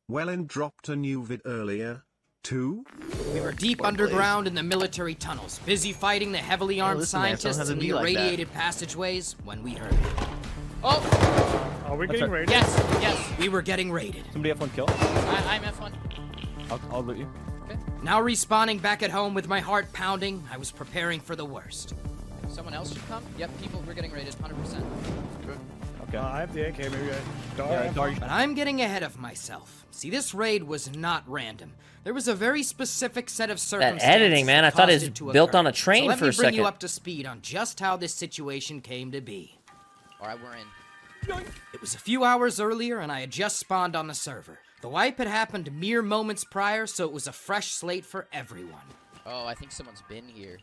Welyn dropped a new vid earlier, too. We were deep underground in the military tunnels, busy fighting the heavily armed scientists in the irradiated passageways when we heard it. Oh! Are we getting raided? Yes, we were getting raided. Somebody F1 kill? I'm F1. I'll loot you. Okay. Now respawning back at home with my heart pounding, I was preparing for the worst. Someone else should come? Yep, we're getting raided, 100%. Okay. I have the AK, maybe But I'm getting ahead of myself. See, this raid was not random. There was a very specific set of circumstances. That editing, man, I thought it was built on a train so for a let me bring second. you up to speed on just how this situation came to be. Alright, we're in. It was a few hours earlier, and I had just spawned on the server. The wipe had happened mere moments prior, so it was a fresh slate for everyone. Oh, I think someone's been here.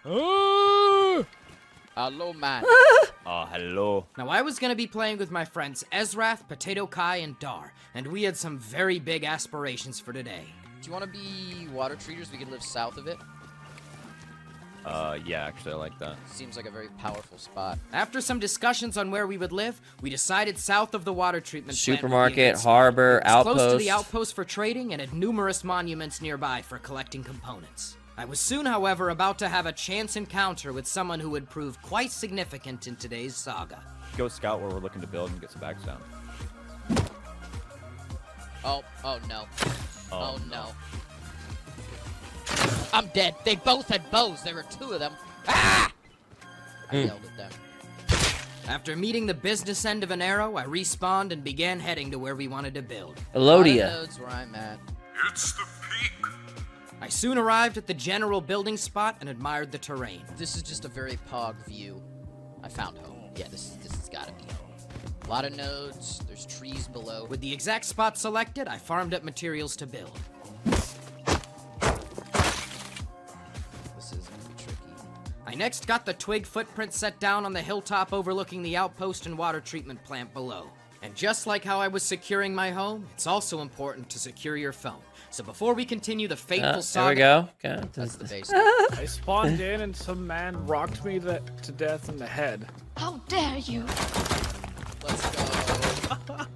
Oh, Hello, man. hello. Now, I was going to be playing with my friends Ezrath, Potato Kai, and Dar, and we had some very big aspirations for today. Do you want to be water treaters? We could live south of it. Yeah, actually, I like that. Seems like a very powerful spot. After some discussions on where we would live, we decided south of the water treatment plant would be a Supermarket, good spot. harbor, It was outpost. close to the outpost for trading and had numerous monuments nearby for collecting components. I was soon, however, about to have a chance encounter with someone who would prove quite significant in today's saga. Go scout where we're looking to build and get some bags down. Oh no. Oh no. I'm dead. They both had bows. There were two of them. Ah! I yelled at them. After meeting the business end of an arrow, I respawned and began heading to where we wanted to build. Elodia. Nodes where I'm at. It's the peak. I soon arrived at the general building spot and admired the terrain. This is just a very pog view. I found home. Yeah, this has gotta be home. A lot of nodes. There's trees below. With the exact spot selected, I farmed up materials to build. This is gonna be tricky. I next got the twig footprint set down on the hilltop overlooking the outpost and water treatment plant below. And just like how I was securing my home, it's also important to secure your phone. So before we continue the fateful There saga... we go. Okay. That's the base. I spawned in and some man rocked me to death in the head. How dare you? Let's go. I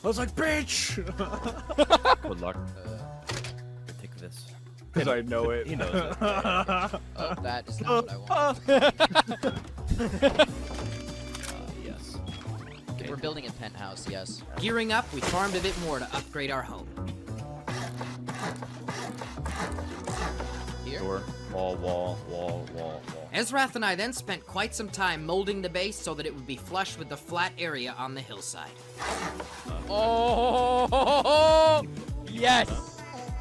was like, bitch! Good luck. Take this. Because I know it. He knows it. Oh, that is not what I want. Yes. We're building a penthouse, yes. Gearing up, we farmed a bit more to upgrade our home. Here? Door. Wall. Ezrath and I then spent quite some time molding the base so that it would be flush with the flat area on the hillside. Oh! Yes!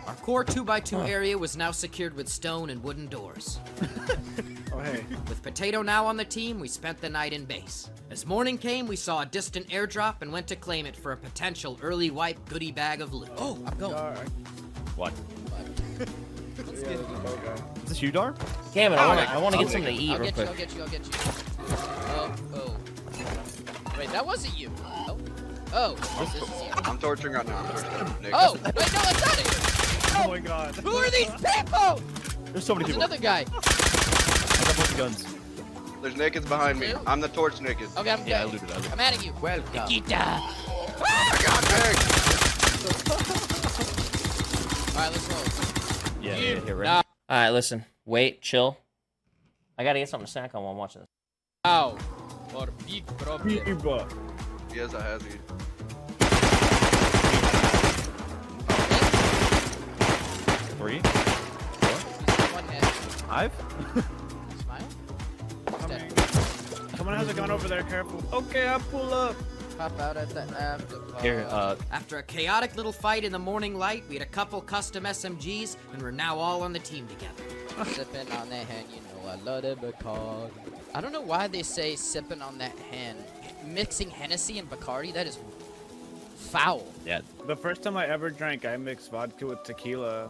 Our core 2x2 area was now secured with stone and wooden doors. Oh, hey. With Potato now on the team, we spent the night in base. As morning came, we saw a distant airdrop and went to claim it for a potential early wipe goodie bag of loot. Oh, I'm going. What? Is this you, Dar? Damn it, I want to get something to eat I'll real get you, quick. I'll get you, I'll get you. Oh. Wait, that wasn't you. Oh, this is you. I'm torturing right now. Nick. Oh, wait, no, that's not it. Oh my god. Who are these people? There's so many There's people. another guy. I got both guns. There's nakeds behind me. Two? I'm the torch naked. Okay, I'm good. Yeah, I looted. I'm adding you. Welcome. Nikita. I got pegged. Alright, let's roll. Yeah, here, right? Now. Alright, listen. Wait, chill. I gotta get something to snack on while I'm watching this. Ow. Or big problem. Yes, I have you. 3, One hit. 5. Smile. Coming. Someone has a gun over there, careful. Okay, I'll pull up. Pop out at the after. Here, After a chaotic little fight in the morning light, we had a couple custom SMGs, and we're now all on the team together. Sipping on that hand, you know I love it because I don't know why they say sipping on that hand. Mixing Hennessy and Bacardi, that is foul. yeah. The first time I ever drank, I mixed vodka with tequila.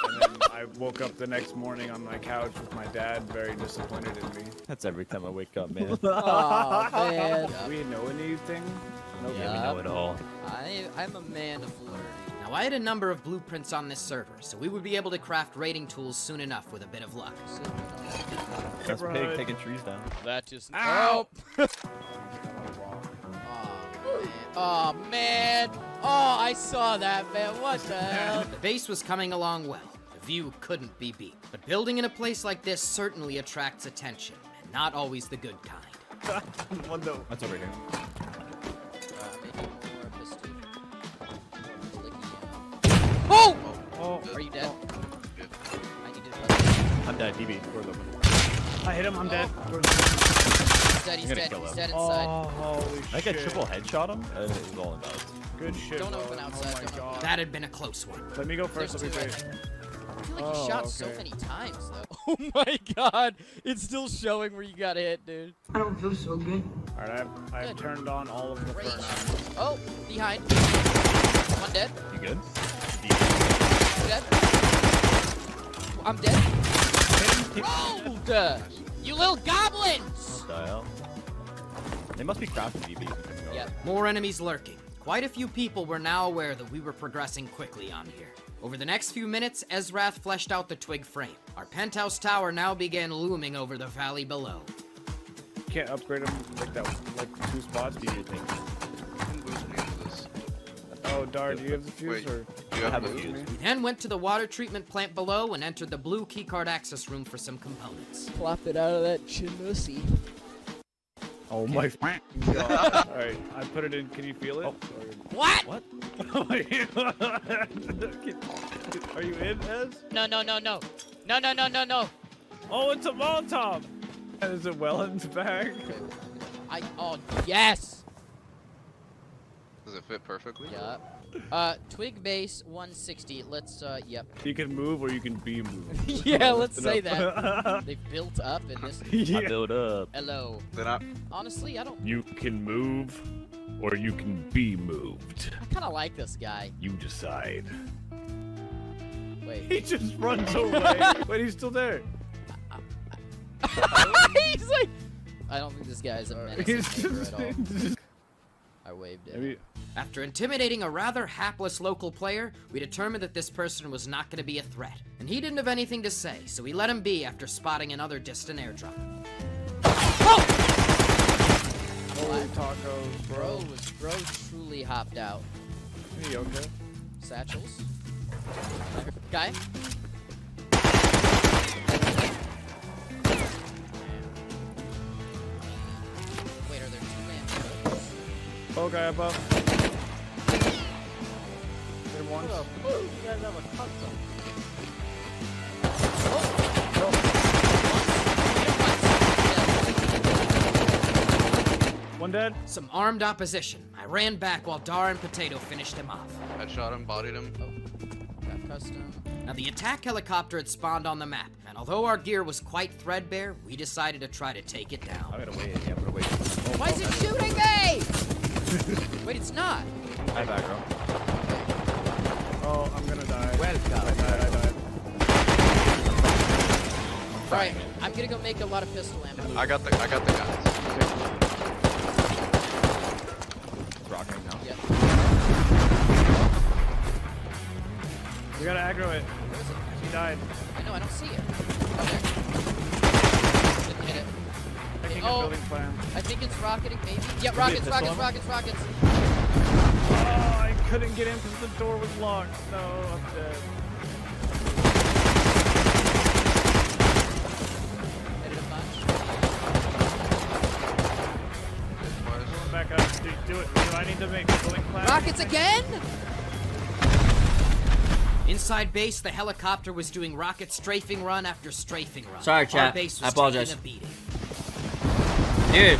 And then I woke up the next morning on my couch with my dad very disappointed in me. That's every time I wake up, man. Oh man. Do we know anything? Nope. Yeah, we know it all. I'm a man of learning. Now, I had a number of blueprints on this server, so we would be able to craft raiding tools soon enough with a bit of luck. That's pig taking trees down. That is. Ow! Oh man. Oh, man. Oh, I saw that, man. What the hell? The base was coming along well. The view couldn't be beat. But building in a place like this certainly attracts attention, and not always the good kind. One though. That's over here. Maybe more pistol. Oh! Oh, Are you dead? Good. I need to... I'm dead. DB. Door's open. I hit him. I'm dead. He's dead, he's gonna dead, kill he's him. dead inside. Oh, holy I shit. got triple headshot him, and it was all invalid. Good shit. Don't open Welyn. outside, Oh my don't god. That had been a close one. Let me go first. There's Let me two, I wait. think. I feel like you Oh, shot so okay. many times, though. Oh my god. It's still showing where you got hit, dude. I don't feel so good. Alright, I've Good. turned on all of the Great. furnace. Oh, behind. One dead. You good? Dead. I'm dead. Rolled! You little goblins! Die out. They must be crafting DBs. Yep. More enemies lurking. Quite a few people were now aware that we were progressing quickly on here. Over the next few minutes, Ezrath fleshed out the twig frame. Our penthouse tower now began looming over the valley below. Can't upgrade them like that, like 2 spots. You can boost me into this. Oh, Dar, do you have the fuse Wait, or? do you have have a a boost? fuse. We then went to the water treatment plant below and entered the blue keycard access room for some components. Plop it out of that chimussy. Oh my god. Alright, I put it in. Can you feel it? What? What? Are you in, Ez? No, no, no, no. No, no, no, no, no. Oh, it's a Molotov! Is it Welyn's bag? Oh, yes! Does it fit perfectly? Yup. Twig base 160. Let's, yep. You can move or you can be moved. Yeah, let's Lift say it that. up. They've built up in this. I Yeah. build up. Hello. Then I. Honestly, I don't. You can move, or you can be moved. I kind of like this guy. You decide. He Wait. just runs away. Wait, he's still there. He's like. I don't think this guy is a menacing He's neighbor just, at all. just I waved it. maybe. After intimidating a rather hapless local player, we determined that this person was not going to be a threat. And he didn't have anything to say, so we let him be after spotting another distant airdrop. Holy tacos, bro. Bro truly hopped out. Hey, okay. Satchels. Guy. Wait, are there 2 man? Oh, guy above. Hit him once. You guys have a custom. One dead. Some armed opposition. I ran back while Dar and Potato finished him off. I shot him, bodied him. Got custom. Now, the attack helicopter had spawned on the map, and although our gear was quite threadbare, we decided to try to take it I'm down. gonna wait. Yeah, I'm gonna wait. Why is it shooting me? Wait, it's not. Hi, back row. Oh, I'm gonna die. Welcome. I died. Alright, I'm gonna go make a lot of pistol ammo. I got the guys. It's rocking now. Yep. We gotta aggro it. Where is it? He died. I know, I don't see it. Oh, there. Didn't hit it. Taking a Oh. building plan. I think it's rocketing, maybe. Yeah, be a rockets, pistol rockets, ammo? rockets, rockets. Oh, I couldn't get in because the door was locked. No, I'm dead. Hit it a bunch. Going back up. Do it. Do I need to make a building plan? Rockets again? Inside base, the helicopter was doing rocket strafing run after strafing run. Sorry, Our chat. base I was apologize. taking a beating. Dude,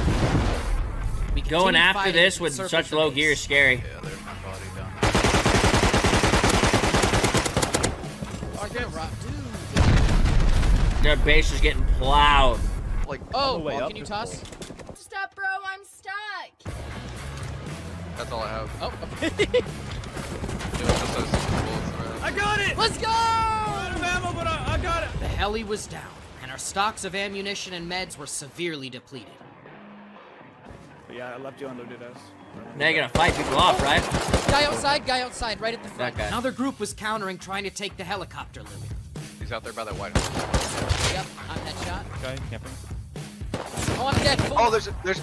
We going continued after fighting this to with encircle such the low base. gear is scary. Yeah, there's my body down Are you rock? Dude. Their base is getting plowed. there. Like, Oh, the way well, up can you is toss? Stop, bro, I'm stuck. that's all I have. Oh, okay. It was just those bullets around. I got it! Let's go! Out of ammo, but I got it! The heli was down, and our stocks of ammunition and meds were severely depleted. But yeah, I left you unloaded us. Now you're gonna fight people off, right? Guy outside, right at the front. That guy. Another group was countering, trying to take the helicopter loop. He's out there by that white house. Yep, I'm headshot. Guy camping. Oh, I'm dead. Oh,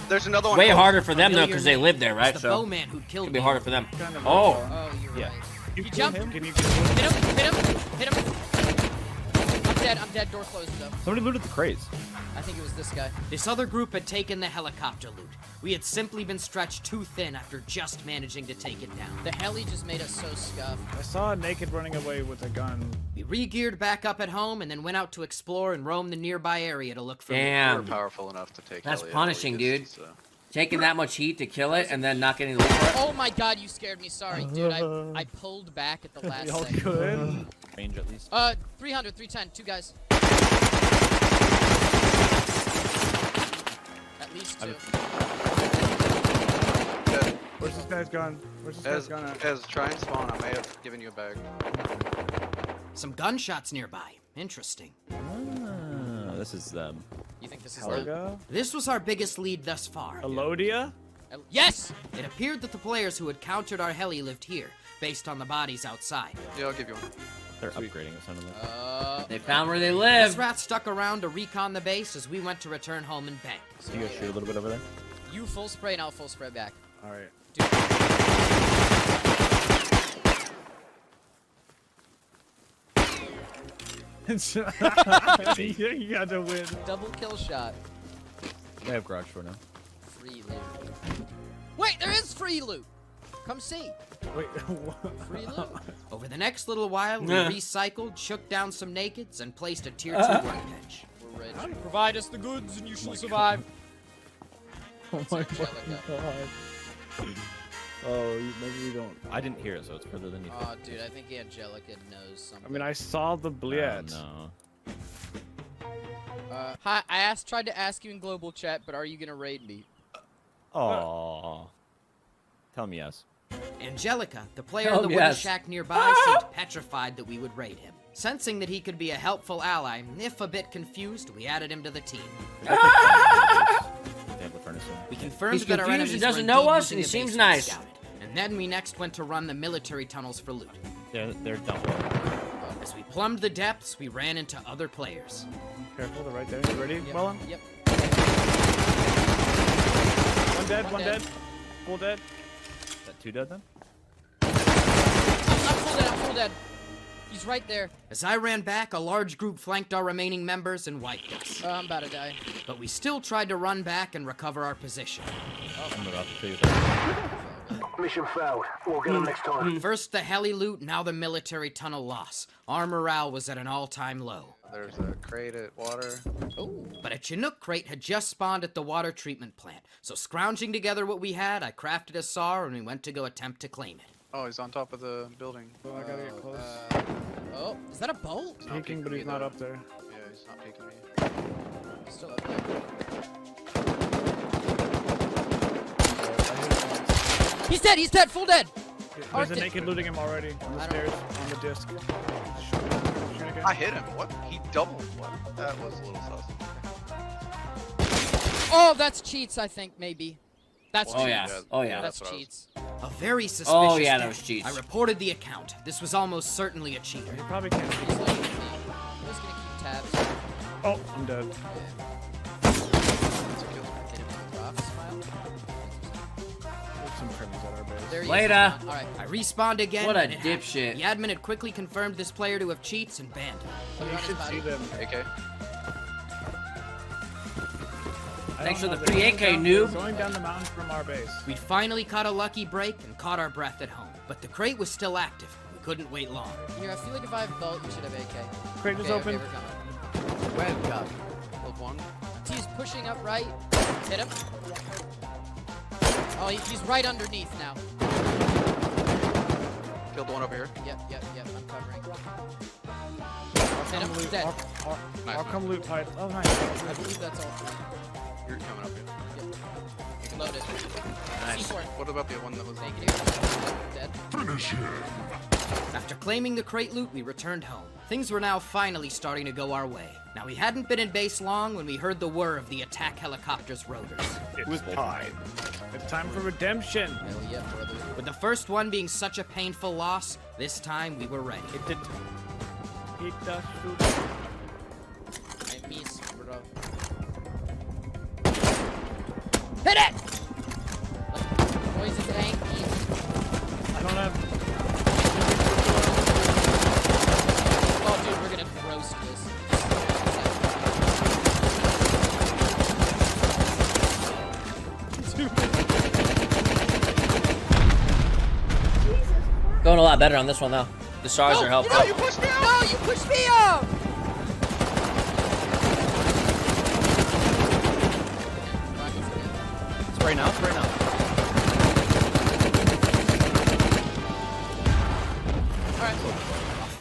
there's another one. Way close. harder for them though, Familiar because they name. live there, right? It's the So bowman who killed it'd be me. harder for them. Kind of Oh, Oh, you're Yeah. right. You jump. him? Can you Hit him. I'm dead. Door closed though. Somebody looted the crates. I think it was this guy. This other group had taken the helicopter loot. We had simply been stretched too thin after just managing to take it down. The heli just made us so scuffed. I saw a naked running away with a gun. We re-geared back up at home and then went out to explore and roam the nearby area to look for loot. We're damn. powerful enough to take. That's Elliot punishing, at dude. least, so. Taking that much heat to kill it and then not getting the loot for it. Oh my god, you scared me. Sorry, dude. I pulled back at the last Y'all second. good? Range at least. 300, 310, 2 guys. At least 2. Dead. Where's this guy's gun? Where's this guy's gun at? As try and spawn, I may have given you a bag. Some gunshots nearby. Interesting. This is You think this is loot? Helga? This was our biggest lead thus far. Elodia? Yes! It appeared that the players who had countered our heli lived here, based on the bodies outside. Yeah, I'll give you one. they're upgrading it. Sounded like. They found where they This live. rat stuck around to recon the base as we went to return home and bank. Do you guys shoot a little bit over there? You full spray and I'll full spray back. Alright. You got to win. Double kill shot. They have garage door now. Free loot. Wait, there is free loot! Come see. Wait, Free loot. Over the next little while, we Yeah. recycled, shook down some nakeds, and placed a tier 2 workbench. We're rich. Provide us the goods and you shall survive. Oh my Angelica. god. Oh, maybe we don't. I didn't hear it, so it's further than you. Oh, dude, I think Angelica knows something. I mean, I saw the blitz. No. Hi, tried to ask you in global chat, but are you gonna raid me? Oh. Tell me yes. Angelica, the player in Oh, the wooden yes. shack nearby, seemed petrified that we would raid him. Sensing that he could be a helpful ally, if a bit confused, we added him to the team. They have the furnace in. We confirmed He's that our confused, enemies he doesn't were know indeed us, and using he the seems base nice. unscouted. And then we next went to run the military tunnels for loot. They're done. As we plumbed the depths, we ran into other players. Careful, they're right there. You ready, Yep. Welyn? Yep. One dead, One dead. Full dead. Is that 2 dead then? I'm full dead. He's right there. As I ran back, a large group flanked our remaining members and wiped us. I'm about to die. But we still tried to run back and recover our position. I'm about to tell you that. Mission failed. We'll get them next time. First the heli loot, now the military tunnel loss. Our morale was at an all-time low. There's a crate at water. Oh. But a Chinook crate had just spawned at the water treatment plant, so scrounging together what we had, I crafted a SAR and we went to go attempt to claim it. Oh, he's on top of the building. Oh, I gotta get close. Oh, is that a bolt? He's not Peeking, but me, he's not though. up there. Yeah, he's not peeking me. He's still up there. He's dead, full dead! There's a Arctic. naked looting him already on the I don't- stairs, on the disc. Shoot again. I hit him. What? He doubled. What? That was a little sus. Oh, that's cheats, I think, maybe. That's Oh cheats. yeah. Oh yeah. That's what I was- cheats. A very suspicious Oh, yeah, that death. was cheats. I reported the account. This was almost certainly a cheater. He probably can't He's see. looking at me. I'm just gonna keep tabs. Oh, I'm dead. Hit him with a drop, smile. There's some criminals at our base. There he Later. is. Alright. I respawned again. What a and it happened. dipshit. The admin had quickly confirmed this player to have cheats and banned him. You should see them. AK. I Thanks don't for know, the they're free going AK, down- noob. they're Going down the mountain from our base. We'd finally caught a lucky break and caught our breath at home. But the crate was still active. We couldn't wait long. Here, I feel like if I have bolt, you should have AK. Crate is Okay, open. okay, we're coming. Welcome. Killed one. He's pushing up right. Hit him. Oh, he's right underneath now. Killed the one over here. Yep, I'm covering. Hit Come him, loot- dead. Nice. I'll come loot pipe. Oh, nice. I believe that's all three. You're coming up here. Loaded. C4. What about the one that was Naked here. Dead. After claiming the crate loot, we returned home. Things were now finally starting to go our way. Now, we hadn't been in base long when we heard the whir of the attack helicopter's rotors. It's time. It's time for redemption. Hell yeah, brother. With the first one being such a painful loss, this time we were ready. It does shoot. I miss, bro. Hit it! Poison tank. I don't have. Oh, dude, we're gonna roast this. Going a lot better on this one though. The stars are helpful. No, you pushed me out! No, you pushed me out! Spray now, spray now.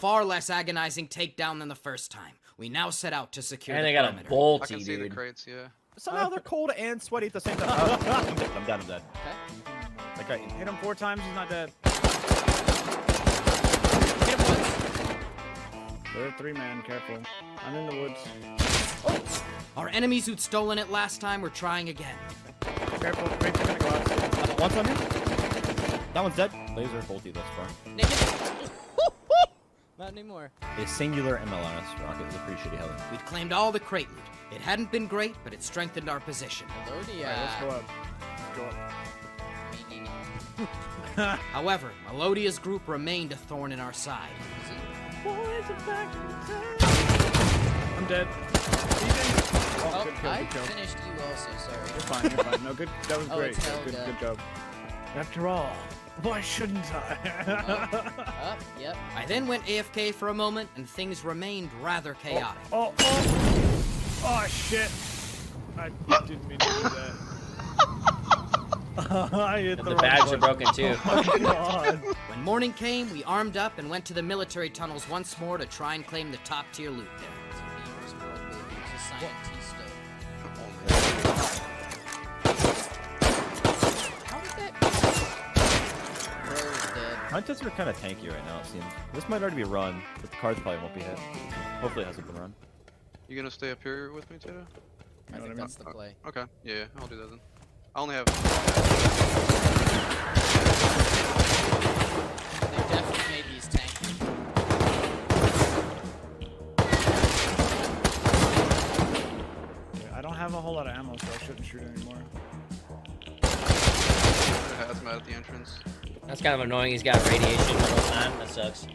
Far less agonizing takedown than the first time. We now set out to secure And the they got a perimeter. I bolty, can see the dude. crates, yeah. Somehow they're cold and sweaty at the same time. I'm dead, I'm dead. That guy, Hit him 4 times, he's not dead. Hit him once. They're a 3-man, careful. I'm in the woods. Our enemies who'd stolen it last time were trying again. Careful, crates are gonna go out. one's on here. That one's dead. Laser bolty thus far. Naked. Not anymore. A singular MLS rocket is a pretty shitty heli. We'd claimed all the crate loot. It hadn't been great, but it strengthened our position. Melodia. Alright, let's go up. Let's go up. However, Melodia's group remained a thorn in our side. I'm dead. Oh, good kill, I good kill. finished you also, sorry. You're fine, you're fine. No, good. That was Oh, great. it's held, Good job. After all, why shouldn't I? Yep. I then went AFK for a moment, and things remained rather chaotic. Oh, shit. I didn't mean to do that. I hit The bags are broken too. Oh, God. When morning came, we armed up and went to the military tunnels once more to try and claim the top-tier loot there. Beaver's world, baby. He's a scientista. How did that... Bro's dead. Hunters are kind of tanky right now, it seems. This might already be run, but the cards probably won't be hit. Hopefully it hasn't been run. You gonna stay up here with me, Tato? I think that's the play. Okay, yeah, I'll do that then. I only have... They definitely made these tanky. Yeah, I don't have a whole lot of ammo, so I shouldn't shoot anymore. Hazmat at the entrance. That's kind of annoying. He's got radiation the whole time. That sucks.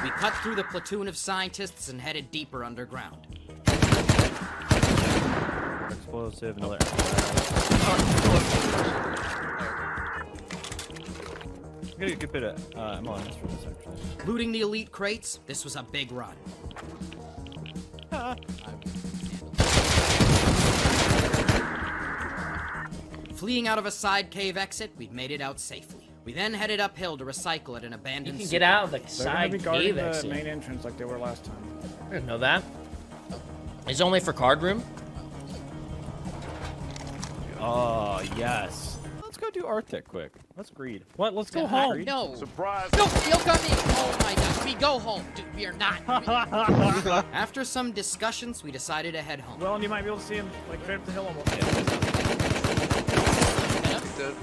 We cut through the platoon of scientists and headed deeper underground. Explosive, another. I'm getting a good bit of ammo on this from this actually. Looting the elite crates, this was a big run. Fleeing out of a side cave exit, we'd made it out safely. We then headed uphill to recycle at an You abandoned can sewer. get out of the They're gonna side be guarding cave the exit. main entrance like they were last time. I didn't know that. It's only for card room? Oh, yes. Let's go do Arctic quick. Let's greed. What? Let's go Yeah, home. Greed? No. Surprise! No, you're coming! Oh my god, we go home. Dude, we are not. After some discussions, we decided to head home. Well, and you might be able to see him like straight up the hill almost. Dead.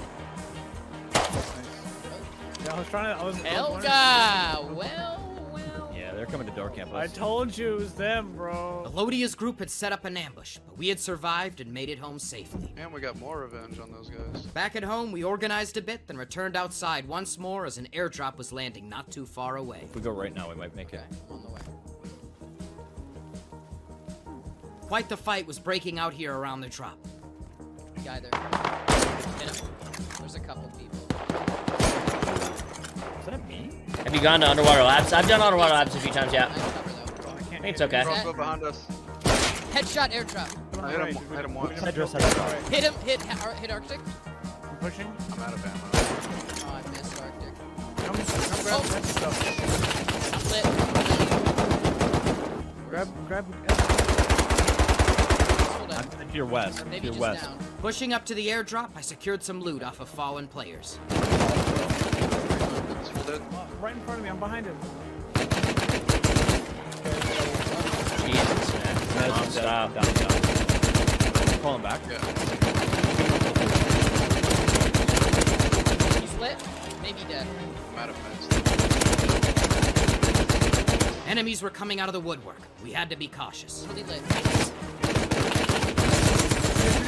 Yeah, I was trying to. I was Helga! Well. Yeah, they're coming to door campus. I told you it was them, bro. Melodia's group had set up an ambush, but we had survived and made it home safely. And we got more revenge on those guys. Back at home, we organized a bit, then returned outside once more as an airdrop was landing not too far away. If we go right now, we might make it. On the way. Quite the fight was breaking out here around the drop. Guy there. Hit him. There's a couple people. Is that me? Have you gone to Underwater Labs? I've done Underwater Labs a few times, yeah. Nice cover though. I can't. It's okay. Crossbow behind us. Headshot airdrop. I hit him once. Headdress has a car. Hit him. Hit Arctic. I'm pushing. I'm out of ammo. Oh, I missed Arctic. Come grab that stuff. I'm lit. Grab. Hold on. I'm to your west. Or To maybe your just west. down. Pushing up to the airdrop, I secured some loot off of fallen players. It's full dead. Right in front of me. I'm behind him. Jesus, man. Non-stop. Down. Call him back. Yeah. He's lit. Maybe dead. I'm out of meds. Enemies were coming out of the woodwork. We had to be cautious. Really lit.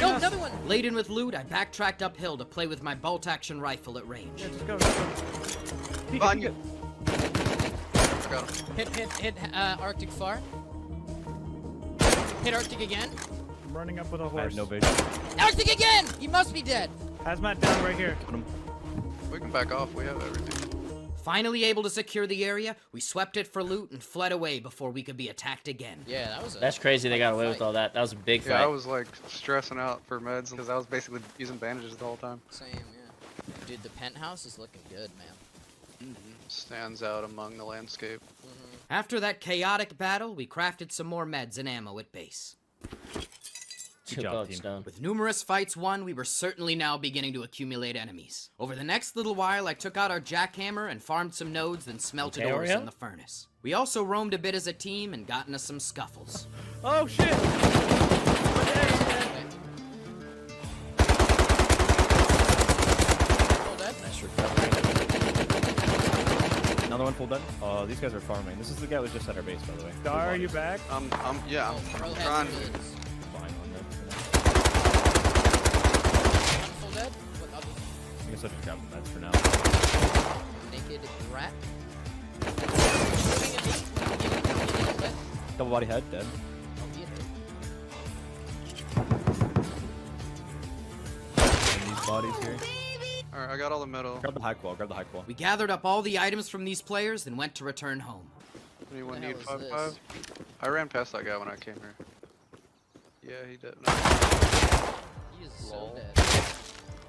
No, another one. Laden with loot, I backtracked uphill to play with my bolt-action rifle at range. Let's go. Let's go. Peek, Behind peek you. it. Got him. Hit Arctic far. Hit Arctic again. I'm running up with a I have horse. no vision. Arctic again! He must be dead. Hazmat down right here. We can back off. We have everything. Finally able to secure the area, we swept it for loot and fled away before we could be attacked again. Yeah, that was a... That's crazy they got away with all that. That was a big fight. Yeah, I was like stressing out for meds because I was basically using bandages the whole time. Same, yeah. Dude, the penthouse is looking good, man. Stands out among the landscape. After that chaotic battle, we crafted some more meds and ammo at base. Two job, bullets team. down. With numerous fights won, we were certainly now beginning to accumulate enemies. Over the next little while, I took out our jackhammer and farmed some nodes, then smelted Okay, ores Oreo? in the furnace. We also roamed a bit as a team and got into some scuffles. Oh shit! Full dead? Nice recovery. Another one full dead. Oh, these guys are farming. This is the guy who was just at our base, by the way. Dar, are you back? Yeah, Oh, I'm Pearl trying has to. goods. Fine on that. One full dead. What other? I guess I'll just grab the meds for now. Naked rat. Shooting at me. Getting dead. Double body head, dead. Oh, he hit me. And these bodies here. Alright, I got all the metal. Grab the high qual, grab the high qual. We gathered up all the items from these players and went to return home. Anyone the need hell is 5-5? I ran past that guy when I came here. Yeah, he did. No. He is so Lol.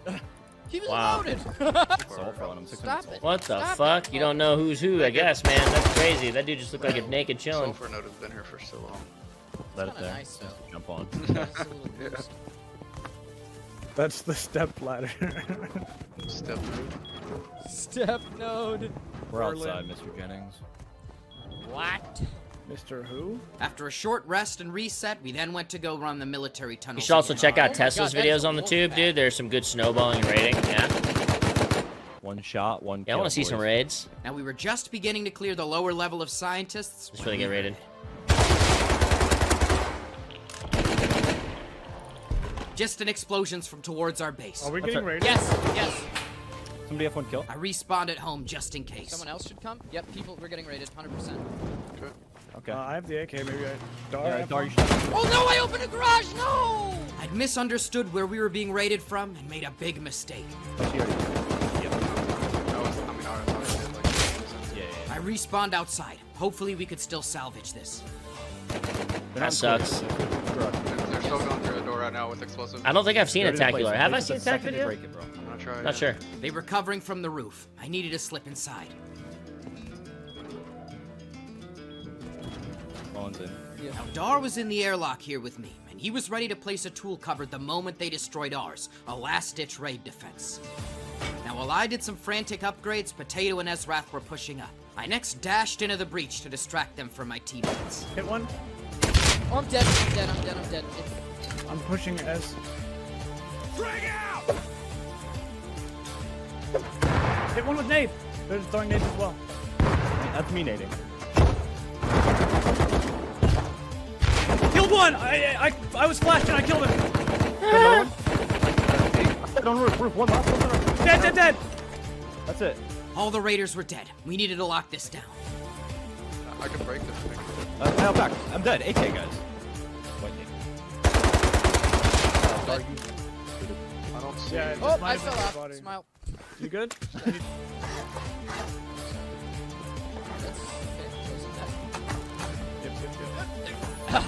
dead. He was Wow. loaded. Salt throwing him 600 Stop salt. it. What the Stop fuck? it. You don't know who's who, I guess, man. That's crazy. That dude just looked like a naked chilling. Sulfur node has been here for so long. Let it kinda there. nice, though. Jump on. It's a little Yeah. boost. That's the step ladder. Step move. Step node. We're Welyn. outside, Mr. Jennings. What? Mr. Who? After a short rest and reset, we then went to go run the military You tunnels. should also again. check out Oh my Tesla's God, that is videos a on the wolf tube, pack. dude. There's some good snowballing and raiding. Yeah. One shot, one Yeah, I kill, want to see some boys. raids. Now we were just beginning to clear the lower level of scientists. Just really get raided. Distant explosions from towards our base. Are we What's getting our- raided? Yes. Yes. Somebody have one kill? I respawned at home just in case. Someone else should come. Yep. People. We're getting raided. 100%. Okay. I have the AK. Maybe I. Dar, Yeah, have Dar, one? you should. Oh no! I opened a garage. No. I'd misunderstood where we were being raided from and made a big mistake. I mean, I thought I did like. Yeah. I respawned outside. Hopefully we could still salvage this. That sucks. They're still going through a door right now with explosives. I don't think I've seen Go to the place. Attacular. Have I Place seen the second Attack you video? break it, bro. I'm gonna try. Not sure. They were covering from the roof. I needed to slip inside. Phone's in. Now Dar was in the airlock here with me, and he was ready to place a tool cupboard the moment they destroyed ours, a last-ditch raid defense. Now while I did some frantic upgrades, Potato and Ezrath were pushing up. I next dashed into the breach to distract them from my teammates. Hit one. Oh, I'm dead. I'm dead. I'm dead. I'm dead. I'm pushing S. Hit one with nade. They're throwing nades as well. That's me nading. Killed one. I was flashed and I killed him. Dead on roof, one last one on roof. Dead. That's it. All the raiders were dead. We needed to lock this down. I can break this thing. I'm back. I'm dead. AK, guys. Wait, I don't see. Yeah. Oh, Just I might have fell been off. body. Smile. You good? That's okay. Wasn't that? Yep. Alright,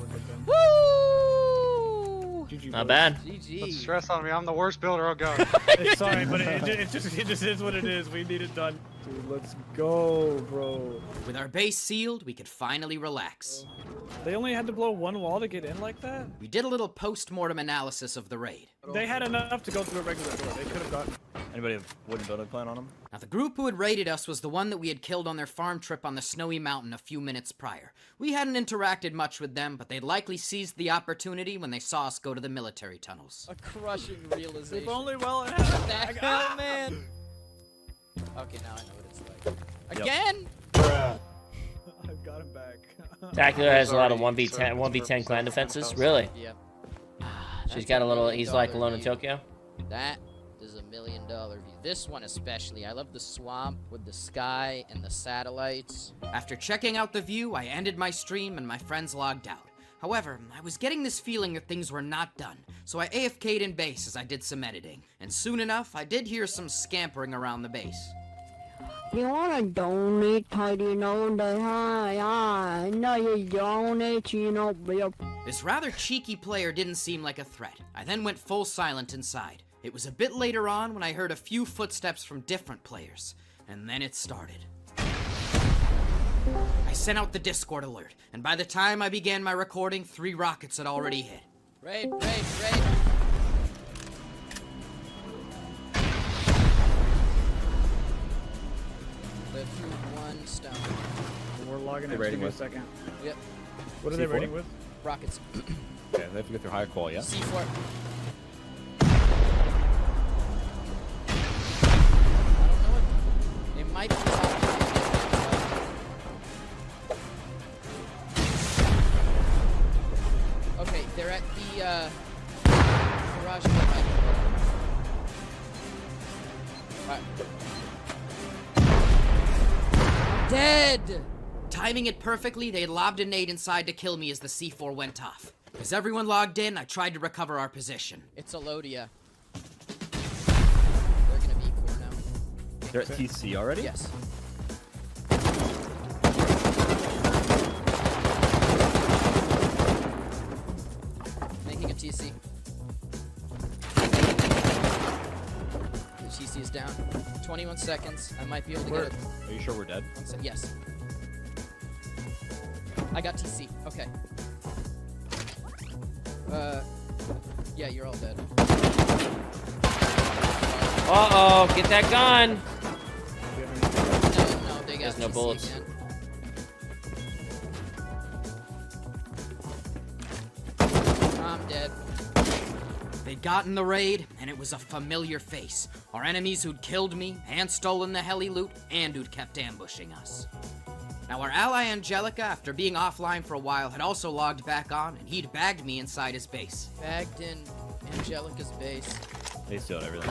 we're good then. Woo! GG, Not boys. bad. Put GG. stress on me. I'm the worst builder. Oh god. Sorry, but it just is what it is. We need it done. Dude, let's go, bro. With our base sealed, we could finally relax. They only had to blow one wall to get in like that? We did a little post-mortem analysis of the raid. They had enough to go through a regular door. They could have gotten. Anybody have wooden building plan on them? Now, the group who had raided us was the one that we had killed on their farm trip on the snowy mountain a few minutes prior. We hadn't interacted much with them, but they'd likely seized the opportunity when they saw us go to the military tunnels. A crushing realization. If only well. What the hell, man? Okay, now I know what it's like. Again? I've got him back. Attacular has a lot of Sorry, 1v10 sorry, 1v10 clan sorry. defenses. Really? Yep. She's That's got a $1 little. million He's like alone in view. Tokyo. That is $1 million view. This one especially. I love the swamp with the sky and the satellites. After checking out the view, I ended my stream and my friends logged out. However, I was getting this feeling that things were not done, so I AFK'd in base as I did some editing. And soon enough, I did hear some scampering around the base. You wanna donate, tidy know that I know you donate, you know, This rather cheeky player didn't seem like a threat. I then went full silent inside. It was a bit later on when I heard a few footsteps from different players, and then it started. I sent out the Discord alert, and by the time I began my recording, 3 rockets had already hit. Raid, raid, raid. Live through one stone. We're logging They're in. raiding Give me a with? second. Yep. What are they C4? raiding with? Rockets. Okay, they have to go through higher call, yeah? C4. I don't know what. It might be top. Okay, they're at the garage door. Right. Dead! Timing it perfectly, they had lobbed a nade inside to kill me as the C4 went off. As everyone logged in, I tried to recover our position. It's Elodia. They're gonna be core now. They're at TC already? Yes. Making a TC. The TC is down. 21 seconds. I might be able to get it. Are you sure we're dead? Yes. I got TC. Okay. Yeah, you're all dead. Uh-oh, get that gun! No, they got There's no TC bullets. again. I'm dead. They'd gotten the raid, and it was a familiar face. Our enemies who'd killed me, and stolen the heli loot, and who'd kept ambushing us. Now, our ally Angelica, after being offline for a while, had also logged back on, and he'd bagged me inside his base. Bagged in Angelica's base. They steal everything.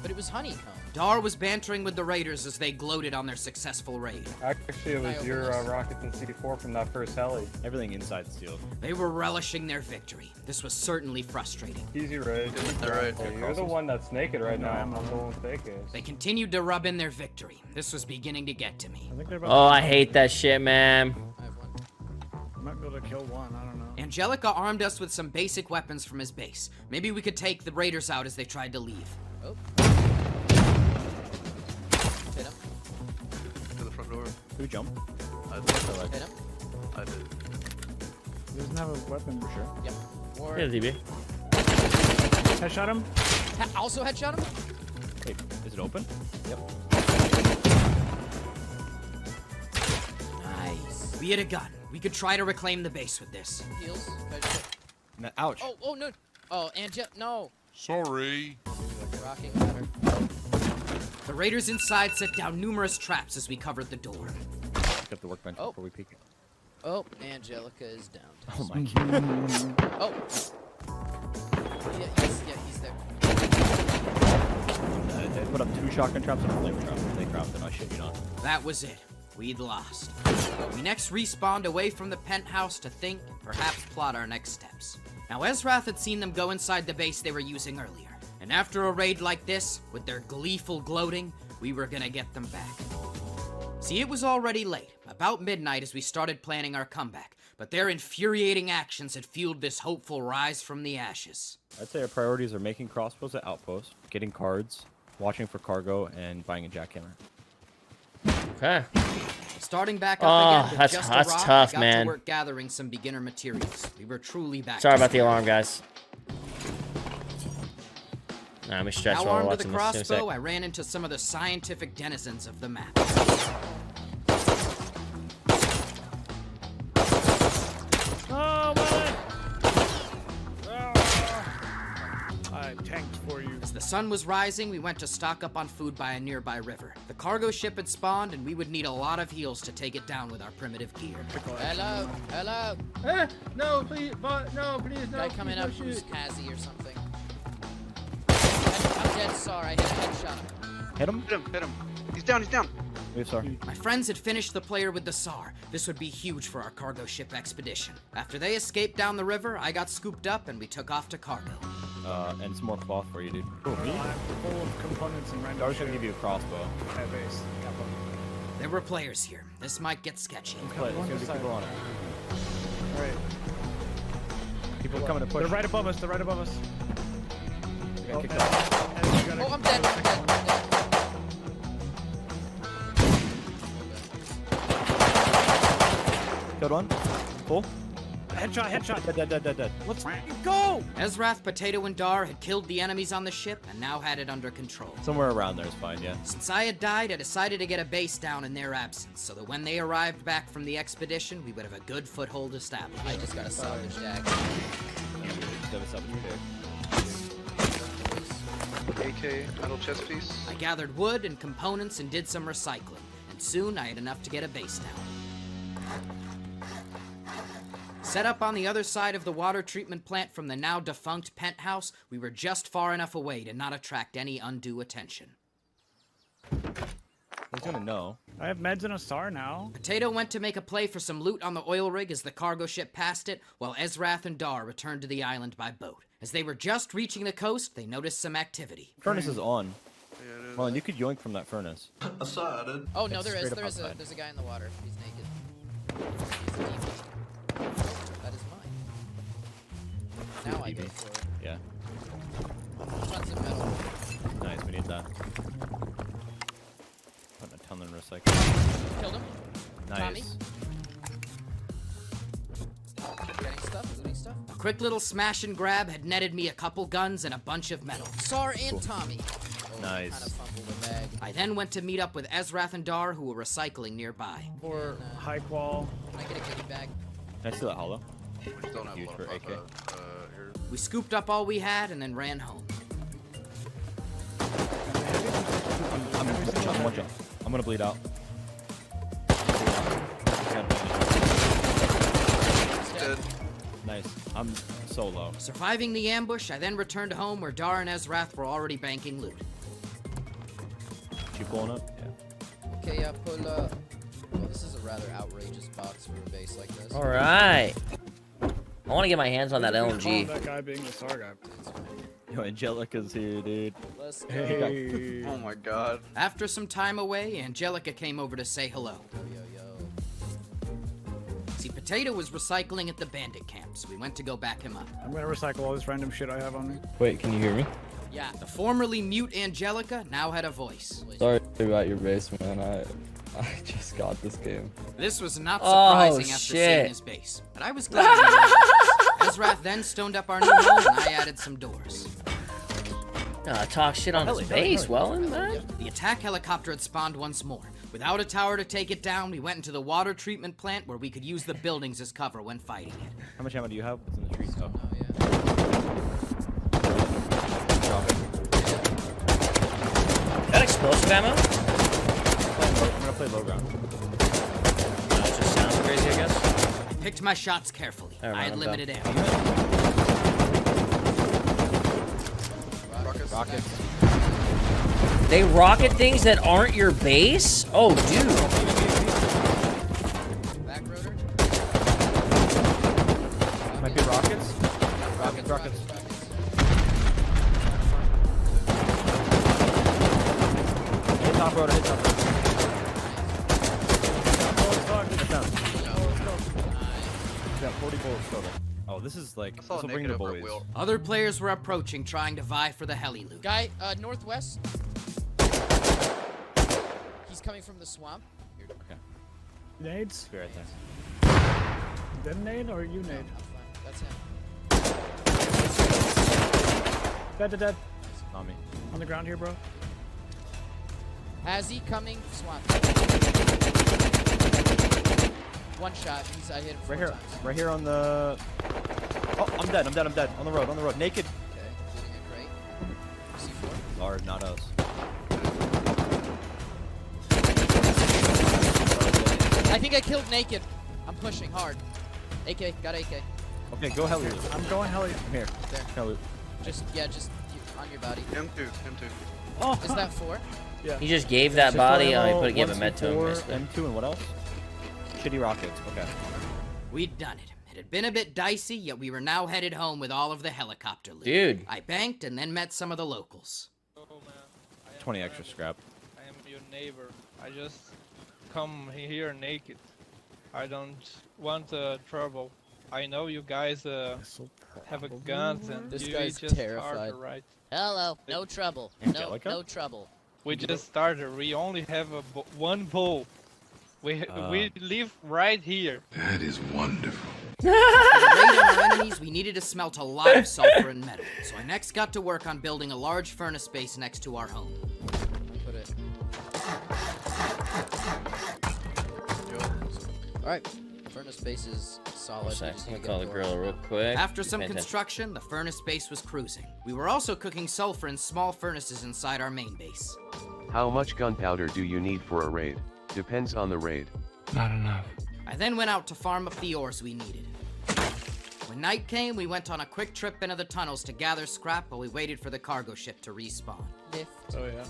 But it was honeycomb. Dar was bantering with the raiders as they gloated on their successful raid. Actually, it was your rockets and C4 from that first heli. Everything inside sealed. They were relishing their victory. This was certainly frustrating. Easy raid. You're the one that's naked right now. I'm not the one fake is. They continued to rub in their victory. This was beginning to get to me. I think they're about Oh, I hate that shit, man. I have one. I might be able to kill one. I don't know. Angelica armed us with some basic weapons from his base. Maybe we could take the raiders out as they tried to leave. Oh. Hit him. To the front door. Who jumped? I did. Hit him. I did. He doesn't have a weapon for sure. Yep. War. Yeah, DB. Headshot him. Also headshot him? Wait, is it open? Yep. Nice. We had a gun. We could try to reclaim the base with this. Heals. Ouch. Oh, oh, no. Oh, no. Sorry. Rocking ladder. The raiders inside set down numerous traps as we covered the door. Pick up the workbench Oh. before we peek it. Oh, Angelica is down. Oh my god. Oh. Yeah, he's there. They put up 2 shotgun traps and a flame trap. They crapped it, I shit you not. That was it. We'd lost. We next respawned away from the penthouse to think, perhaps plot our next steps. Now, Ezrath had seen them go inside the base they were using earlier. And after a raid like this, with their gleeful gloating, we were gonna get them back. See, it was already late, about midnight as we started planning our comeback, but their infuriating actions had fueled this hopeful rise from the ashes. I'd say our priorities are making crossbows at outposts, getting cards, watching for cargo, and buying a jackhammer. Okay. Starting back Oh, up again with that's just a tough, rock, I got man. to work gathering some beginner materials. We were truly back. Sorry to about the square alarm, one. guys. Nah, let me stretch Now while we're armed with a watching this. Give me a sec. crossbow, I ran into some of the scientific denizens of the map. Oh, Welyn! Oh. I'm tanked for you. As the sun was rising, we went to stock up on food by a nearby river. The cargo ship had spawned, and we would need a lot of heals to take it down with our primitive gear. Hello, hello. No, please, no, please, no. Guy coming up shoot. who's Kazi or something. I'm dead, sorry. I hit a headshot. Hit him? Hit him. He's down, he's down. Wait, sorry. My friends had finished the player with the SAR. This would be huge for our cargo ship expedition. After they escaped down the river, I got scooped up and we took off to cargo. And some more cloth for you, dude. I'm full of components and random Dar's shit gonna give you a crossbow. at base. Capo. There were players here. This might get sketchy. But there's gonna be people on it. Alright. People coming to push. They're right above us. They're right above us. They got kicked out. Oh, I'm dead. I'm dead. I'm dead. Killed one. Full. Headshot, headshot. Dead. Let's go! Ezrath, Potato, and Dar had killed the enemies on the ship and now had it under control. Somewhere around there is fine, yeah. Since I had died, I decided to get a base down in their absence, so that when they arrived back from the expedition, we would have a good foothold established. I just got a salvage dagger. AK, metal chest piece. I gathered wood and components and did some recycling, and soon I had enough to get a base down. Set up on the other side of the water treatment plant from the now defunct penthouse, we were just far enough away to not attract any undue attention. He's gonna know. I have meds and a SAR now. Potato went to make a play for some loot on the oil rig as the cargo ship passed it, while Ezrath and Dar returned to the island by boat. As they were just reaching the coast, they noticed some activity. Furnace is on. Yeah, it is. Well, you could yoink from that furnace. Oh no, It's there is. straight up There's outside. a guy in the water. He's naked. He's a demon. That is mine. Now I go for it. Yeah. Tons of metal. Nice, we need that. Putting a ton in recycle. Killed him. Nice. Tommy. Getting stuff. Looting stuff. A quick little smash and grab had netted me a couple guns and a bunch of metal. SAR and Tommy. Oh, Nice. Kind of fumbled the bag. I then went to meet up with Ezrath and Dar, who were recycling nearby. Or high qual. Can I get a goodie bag? Can I steal that hollow? We just don't have a Huge lot for of AK. here. We scooped up all we had and then ran home. I'm one jump. I'm gonna bleed out. Dead. Nice. I'm so low. Surviving the ambush, I then returned home where Dar and Ezrath were already banking loot. You pulling up? Yeah. Okay, pull up. Well, this is a rather outrageous box for a base like this. All right. I want to get my hands on that Call LMG. that guy being the SAR guy. Yo, Angelica's here, dude. Let's go. Hey. Oh my god. After some time away, Angelica came over to say hello. Yo. See, Potato was recycling at the bandit camp, so we went to go back him up. I'm gonna recycle all this random shit I have on me. Wait, can you hear me? Yeah. The formerly mute Angelica now had a voice. Sorry about your base, man. I just got this game. This was not Oh, surprising after shit. seeing his base, but I was glad he was. Ezrath then stoned up our new home and I added some doors. Talk shit on his base, Welyn, man. The attack helicopter had spawned once more. Without a tower to take it down, we went into the water treatment plant where we could use the buildings as cover when fighting it. How much ammo do you have? What's in the trees? Oh. Oh, yeah. Drop it. That explosive ammo? I'm gonna play low ground. It just sounds crazy, I guess. I picked my shots carefully. Never I mind, had I'm limited down. ammo. Rockets. They rocket things that aren't your base? Oh, dude. Back rotor. Might be rockets. Rockets. Hit top rotor, hit top rotor. Hit down. Yeah, 40 bullets total. Oh, this is like, I saw this a will bring the naked over at boys. wheel. Other players were approaching, trying to vie for the heli loot. Guy, northwest. He's coming from the swamp. Okay, Nades? be right there. Them nade or you No, nade? I'm fine. That's him. Dead. Not me. On the ground here, bro. Has he coming? Swamp. One shot. I hit him four times. Right here on the... Oh, I'm dead. On the road. Naked. Okay, shooting a crate. Ours, not us. I think I killed Naked. I'm pushing hard. AK, got AK. Okay, go heli. I'm going heli. Here. There. Heli. Just on your body. Him too. Oh, Is that 4? yeah. He just gave that body. Oh, he gave a med to him. Basically. M2 and what else? Shitty rockets. Okay. We'd done it. It had been a bit dicey, yet we were now headed home with all of the helicopter loot. Dude. I banked and then met some of the locals. Oh man. 20 extra scrap. I am your neighbor. I just come here naked. I don't want trouble. I know you guys have a guns and This you guy's just terrified. started, right? Hello. No trouble. Angelica? No trouble. We just started. We only have one bow. We live right here. That is wonderful. To raid on our enemies, we needed to smelt a lot of sulfur and metal, so I next got to work on building a large furnace base next to our home. Put it. Alright. Furnace base is solid. We I'm just gonna need to call the get a grill door. real quick. After some Pay attention. construction, the furnace base was cruising. We were also cooking sulfur in small furnaces inside our main base. How much gunpowder do you need for a raid? Depends on the raid. Not enough. I then went out to farm up the ores we needed. When night came, we went on a quick trip into the tunnels to gather scrap while we waited for the cargo ship to respawn. Lift. Oh yeah.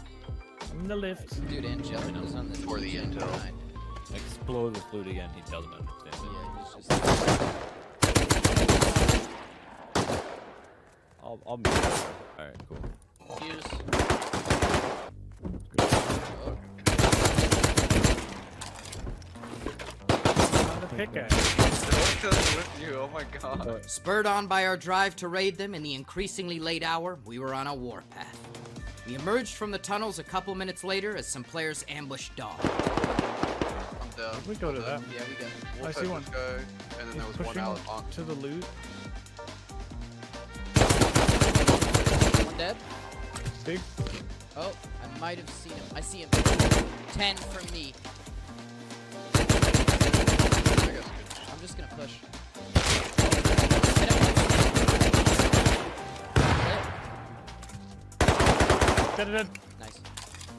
I'm in the lift. Dude, Angelica was on this For the weekend intel. tonight. Explode the flute again. He doesn't understand it. Yeah, he's just... I'll move that. Alright, cool. Fuse. On the pickaxe. With you. Oh my god. Spurred on by our drive to raid them in the increasingly late hour, we were on a warpath. We emerged from the tunnels a couple minutes later as some players ambushed Dog. I'm down. We go to that. Yeah, we got it. Wolf I see had one. this guy, and then there was one Pushing out on. to the loot. One dead. Big. Oh, I might have seen him. I see him. 10 from me. I'm just gonna push. Hit him. Dead. Nice.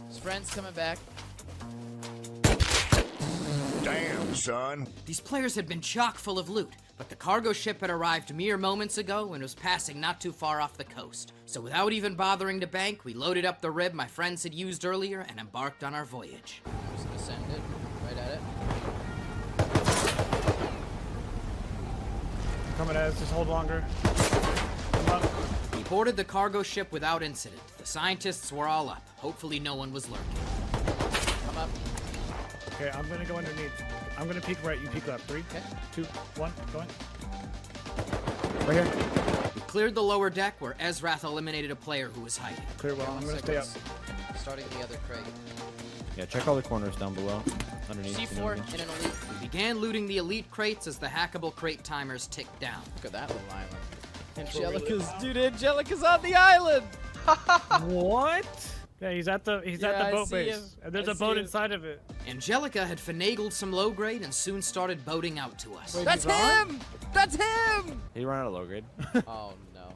His friend's coming back. Damn, son. These players had been chock full of loot, but the cargo ship had arrived mere moments ago and was passing not too far off the coast. So without even bothering to bank, we loaded up the rib my friends had used earlier and embarked on our voyage. Just gonna send it right at it. Coming at us. Just hold longer. Come up. We boarded the cargo ship without incident. The scientists were all up. Hopefully no one was lurking. Come up. Okay, I'm gonna go underneath. I'm gonna peek right. You peek left. 3, Okay. 2, 1. Going. Right here. We cleared the lower deck where Ezrath eliminated a player who was hiding. Clear well. I'm gonna stay up. Starting the other crate. Yeah, check all the corners down below. Underneath. C4 in an elite. We began looting the elite crates as the hackable crate timers ticked down. Look at that little island. Angelica's on the island! What? Yeah, he's at the I boat see base. him. And there's I a see boat him. inside of it. Angelica had finagled some low grade and soon started boating out to us. Wait, That's he's on? him! That's him! Did he run out of low grade? Oh no.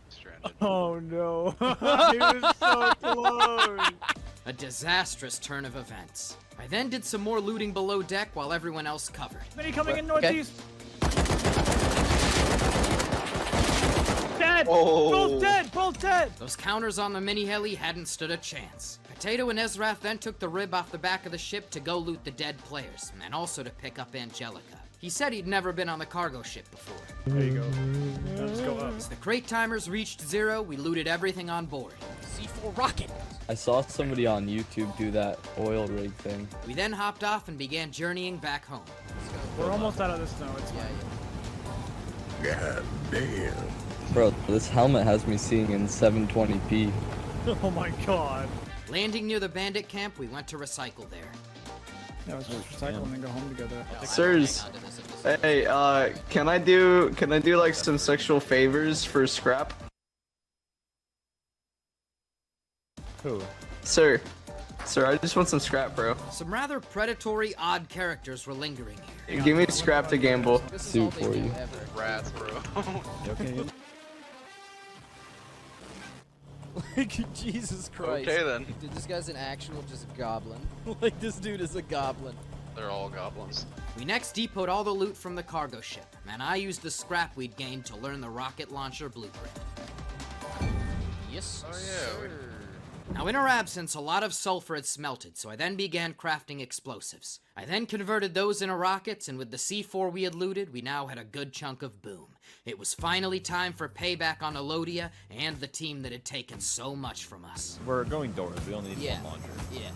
Stranded. Oh no. He was so close. A disastrous turn of events. I then did some more looting below deck while everyone else covered. Mini coming in Okay. northeast. Dead! Oh. Both dead! Both dead! Those counters on the mini heli hadn't stood a chance. Potato and Ezrath then took the rib off the back of the ship to go loot the dead players, and also to pick up Angelica. He said he'd never been on the cargo ship before. There you go. Now just go up. As the crate timers reached 0, we looted everything on board. C4 rocket! I saw somebody on YouTube do that oil rig thing. We then hopped off and began journeying back home. We're almost out of this snow. It's Yeah, fine. yeah. God damn. Bro, this helmet has me seeing in 720p. Oh my god. Landing near the bandit camp, we went to recycle there. Yeah, let's just recycle and then go home together. Sirs, hey, can I do like some sexual favors for scrap? Who? Sir, I just want some scrap, bro. Some rather predatory, odd characters were lingering here. Give me scrap to gamble. This is Suit all they for do you. ever. Rats, bro. You okay? Jesus Christ. Okay then. Dude, this guy's an actual just goblin. Like, this dude is a goblin. They're all goblins. We next depoted all the loot from the cargo ship, and I used the scrap we'd gained to learn the rocket launcher blueprint. Yes, Oh yeah. Now, in our absence, a lot of sulfur had smelted, so I then began crafting explosives. I then converted those into rockets, and with the C4 we had looted, we now had a good chunk of boom. It was finally time for payback on Elodia and the team that had taken so much from us. We're going doors. We only need Yeah. one launcher. Yeah.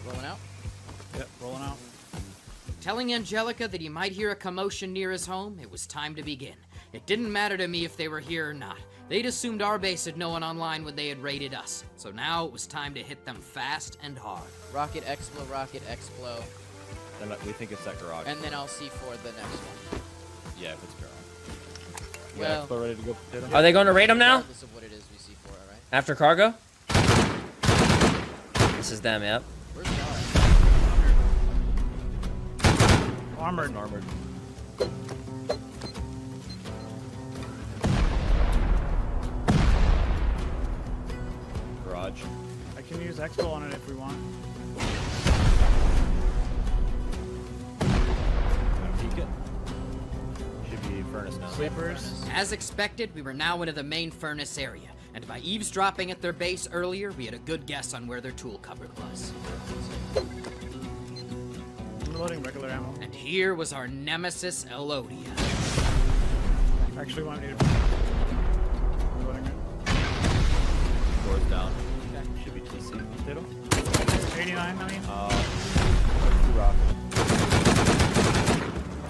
Rolling out? Yep, rolling out. Telling Angelica that he might hear a commotion near his home, it was time to begin. It didn't matter to me if they were here or not. They'd assumed our base had no one online when they had raided us, so now it was time to hit them fast and hard. Rocket Explo, Rocket Explo. And we think it's that garage. And then I'll see for the next one. Yeah, if it's garage. Well, Expo ready to go, Potato? Are they going to raid them now? regardless of what it is, we see for it, right? After cargo? This is them, yep. Where's Noah? Armored. Armored. Garage. I can use Expo on it if we want. Peek it. Should be furnace now. Sleepers. As expected, we were now into the main furnace area, and by eavesdropping at their base earlier, we had a good guess on where their tool cupboard was. I'm loading regular ammo. And here was our nemesis, Elodia. Actually, want me to. Loading it. Doors down. Should be TC. Potato. 89 million. Rock.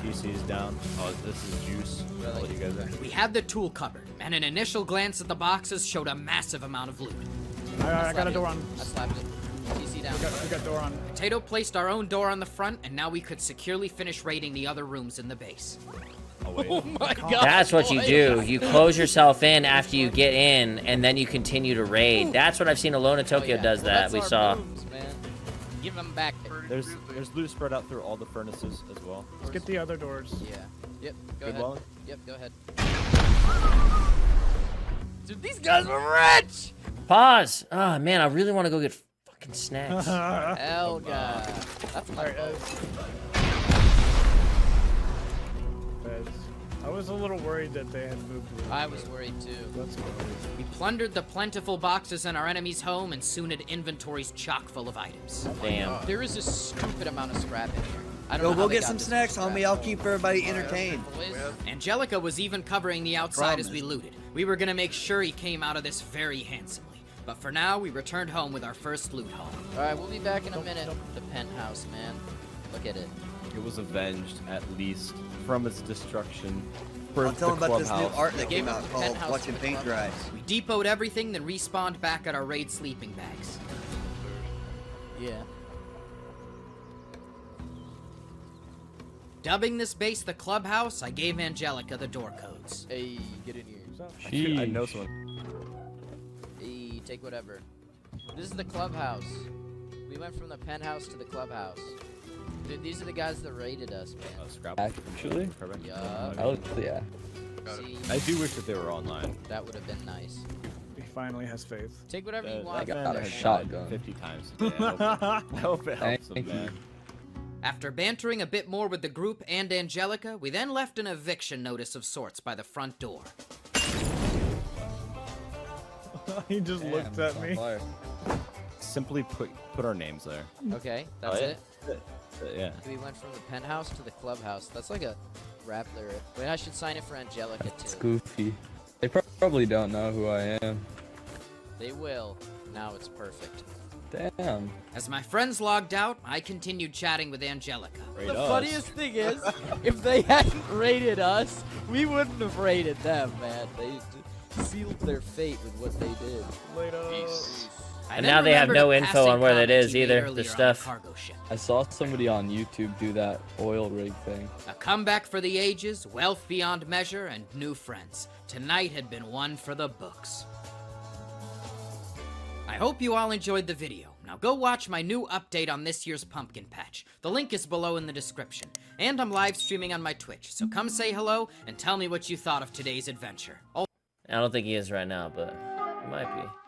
TC is down. Oh, this is juice. I'll let you guys in. We had the tool cupboard, and an initial glance at the boxes showed a massive amount of loot. I got a door on. I slapped it. TC down. We got door on. Potato placed our own door on the front, and now we could securely finish raiding the other rooms in the base. Oh, wait. Oh my god. That's what you do. You close yourself in after you get in, and then you continue to raid. That's what I've seen Alone in Tokyo does Well, that. that's We our saw. booms, man. Give them back. There's loot spread out through all the furnaces as well. Let's get the other doors. Yeah. Yep. Go Good ahead. Welyn? Yep. Go ahead. Dude, these guys were rich. Pause. Oh, man, I really want to go get fucking snacks. Hell god. That's my fault. I was a little worried that they had moved. I was worried too. That's good. We plundered the plentiful boxes in our enemy's home and soon had inventories chock full of items. Damn. There is a stupid amount of scrap in here. I don't Yo, know how go they get got some this snacks, much homie. scrap. I'll keep everybody entertained. Angelica was even covering the outside as we looted. We were gonna make sure he came out of this very handsomely. But for now, we returned home with our first loot haul. Alright, we'll be back in a minute. The penthouse, man. Look at it. It was avenged, at least, from its destruction. I'll tell them about this new clubhouse. art that Game came of out called Penthouse Watching to the Paint Dry. We depoted everything, then respawned back at our raid sleeping bags. Yeah. Dubbing this base the clubhouse, I gave Angelica the door codes. Hey, get in here. I know someone. Hey, take whatever. This is the clubhouse. We went from the penthouse to the clubhouse. Dude, these are the guys that raided us, man. Scrap. Actually? Perfect. Yeah. Yeah. See, I do wish that they were online. that would have been nice. He finally has faith. Take whatever you That want. guy got a has shotgun. died 50 times today. I hope it helps him, Thank you. man. After bantering a bit more with the group and Angelica, we then left an eviction notice of sorts by the front door. He just looked at me. Simply put our names there. Okay, that's yeah. it. Yeah. We went from the penthouse to the clubhouse. That's like a rap lyric. Wait, I should sign it for Angelica It's too. goofy. They probably don't know who I am. They will. Now it's perfect. Damn. As my friends logged out, I continued chatting with Angelica. The funniest thing is, if they hadn't raided us, we wouldn't have raided them, man. They sealed their fate with what they did. Later. I And then now they have remembered no a info passing on where that comment is you made either, earlier the on stuff. cargo ship. I saw somebody on YouTube do that oil rig thing. A comeback for the ages, wealth beyond measure, and new friends. Tonight had been one for the books. I hope you all enjoyed the video. Now go watch my new update on this year's pumpkin patch. The link is below in the description. And I'm live streaming on my Twitch, so come say hello and tell me what you thought of today's adventure. I don't think he is right now, but It might be.